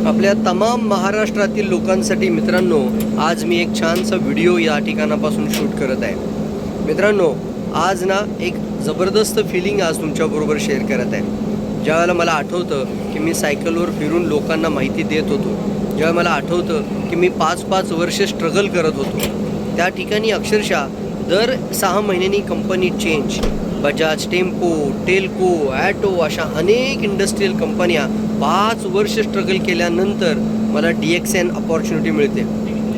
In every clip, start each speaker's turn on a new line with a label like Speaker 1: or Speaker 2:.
Speaker 1: आपल्या तमाम महाराष्ट्रातील लोकांसाठी मित्रांनो, आज मी एक छानसा व्हिडिओ या ठिकाणापासून शूट करत आहे। मित्रांनो, आज ना एक जबरदस्त फिलिंग आज तुमच्याबरोबर शेअर करत आहे। ज्यावेळेला मला आठवतं की मी सायकलवर फिरून लोकांना माहिती देत होतो, ज्यावेळेला मला आठवतं की मी 5-5 वर्ष स्ट्रगल करत होतो, त्या ठिकाणी अक्षरशः दर 6 महिन्यांनी company change, Bajaj tempo, Telco, auto अशा अनेक इंडस्ट्रियल कंपन्या 5 वर्ष स्ट्रगल केल्यानंतर मला DXN अपॉर्च्युनिटी मिळते।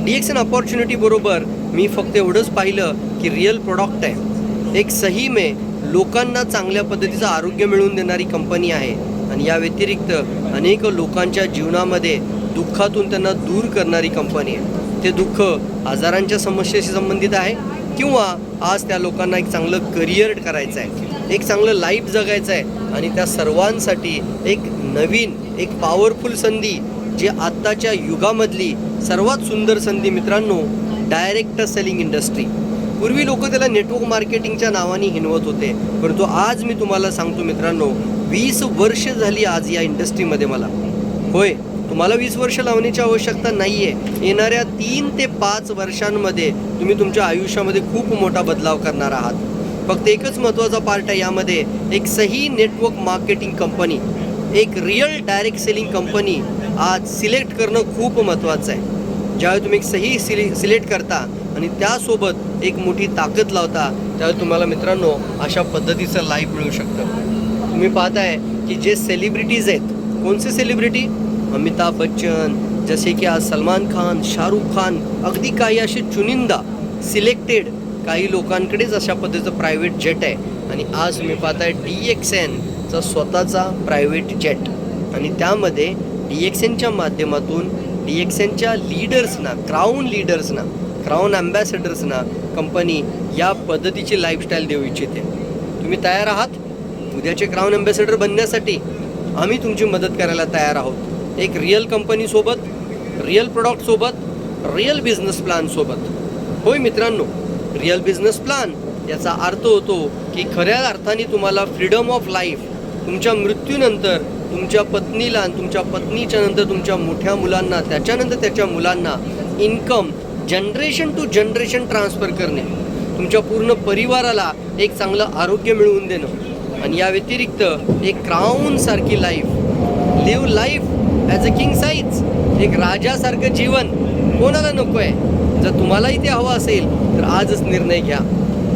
Speaker 1: DXN अपॉर्च्युनिटी बरोबर मी फक्त एवढंच पाहिलं की रिअल प्रॉडक्ट आहे, एक सही में लोकांना चांगल्या पद्धतीचं आरोग्य मिळवून देणारी कंपनी आहे आणि या व्यतिरिक्त अनेक लोकांच्या जीवनामध्ये दुःखातून त्यांना दूर करणारी कंपनी आहे। ते दुःख आजारांच्या समस्येशी संबंधित आहे किंवा आज त्या लोकांना एक चांगलं करिअर करायचं आहे, एक चांगलं लाईफ जगायचं आहे आणि त्या सर्वांसाठी एक नवीन एक पॉवरफुल संधी, जी आत्ताच्या युगामधली सर्वात सुंदर संधी मित्रांनो, डायरेक्ट सेलिंग इंडस्ट्री। पूर्वी लोक त्याला नेटवर्क मार्केटिंगच्या नावाने हिनवत होते, परंतु आज मी तुम्हाला सांगतो मित्रांनो, 20 वर्ष झाली आज या इंडस्ट्रीमध्ये मला। होय, तुम्हाला 20 वर्ष लावण्याची आवश्यकता नाही आहे। येणाऱ्या 3 ते 5 वर्षांमध्ये तुम्ही तुमच्या आयुष्यामध्ये खूप मोठा बदलाव करणार आहात। फक्त एकच महत्त्वाचा पार्ट आहे यामध्ये, एक सही नेटवर्क मार्केटिंग कंपनी, एक रिअल डायरेक्ट सेलिंग कंपनी आज सिलेक्ट करणं खूप महत्त्वाचं आहे। ज्यावेळी तुम्ही एक सही सिलेक्ट करता आणि त्यासोबत एक मोठी ताकद लावता, त्यावेळी तुम्हाला मित्रांनो अशा पद्धतीचं लाईफ मिळू शकतं। तुम्ही पाहताय की जे सेलिब्रिटीज आहेत, कोणते सेलिब्रिटी? अमिताभ बच्चन, जसे की आज सलमान खान, शाहरुख खान, अगदी काही असे चुनिंदा सिलेक्टेड काही लोकांकडेच अशा पद्धतीचं प्रायव्हेट जेट आहे आणि आज तुम्ही पाहताय DXNचा स्वतःचा प्रायव्हेट जेट आणि त्यामध्ये DXNच्या माध्यमातून DXNच्या लीडर्सना, क्राऊन ॲम्बॅसेडर्सना कंपनी या पद्धतीची लाईफस्टाईल देऊ इच्छिते। तुम्ही तयार आहात उद्याचे क्राऊन ॲम्बॅसेडर बनण्यासाठी? आम्ही तुमची मदत करायला तयार आहोत, एक रिअल कंपनीसोबत, रिअल प्रॉडक्टसोबत, रिअल बिझनेस प्लॅनसोबत। होय मित्रांनो, रिअल बिझनेस प्लॅन याचा अर्थ होतो की खऱ्या अर्थाने तुम्हाला फ्रीडम ऑफ लाईफ, तुमच्या मृत्यूनंतर तुमच्या पत्नीला, तुमच्या पत्नीच्या नंतर तुमच्या मोठ्या मुलांना, त्याच्यानंतर त्याच्या मुलांना income generation to generation transfer करणे, तुमच्या पूर्ण परिवाराला एक चांगलं आरोग्य मिळवून देणं आणि या व्यतिरिक्त एक क्राऊनसारखी life, live life as a king size, एक राजासारखं जीवन कोणाला नको आहे? जर तुम्हालाही ते हवं असेल तर आजच निर्णय घ्या,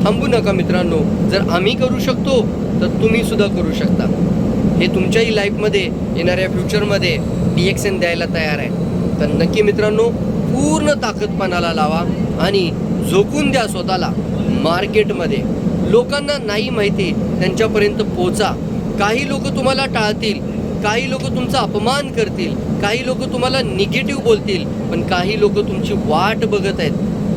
Speaker 1: थांबू नका मित्रांनो। जर आम्ही करू शकतो तर तुम्ही सुद्धा करू शकता। हे तुमच्याही लाईफमध्ये येणाऱ्या फ्युचरमध्ये DXN द्यायला तयार आहे। तर नक्की मित्रांनो, पूर्ण ताकदपणाला लावा आणि झोकून द्या स्वतःला मार्केटमध्ये। लोकांना नाही माहिती त्यांच्यापर्यंत पोचा। काही लोक तुम्हाला टाळतील, काही लोक तुमचा अपमान करतील, काही लोक तुम्हाला निगेटिव्ह बोलतील, पण काही लोक तुमची वाट बघत आहेत।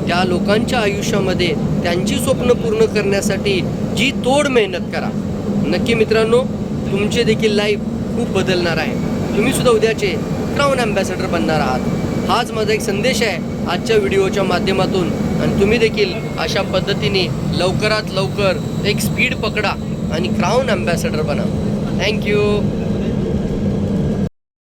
Speaker 1: त्या लोकांच्या आयुष्यामध्ये त्यांची स्वप्न पूर्ण करण्यासाठी जी तोड मेहनत करा। नक्की मित्रांनो, तुमचे देखील लाईफ खूप बदलणार आहे। तुम्ही सुद्धा उद्याचे क्राऊन ॲम्बॅसेडर बनणार आहात। हाच माझा एक संदेश आहे आजच्या व्हिडिओच्या माध्यमातून आणि तुम्ही देखील अशा पद्धतीने लवकरात लवकर एक स्पीड पकडा आणि क्राऊन ॲम्बॅसेडर बना। थँक्यू।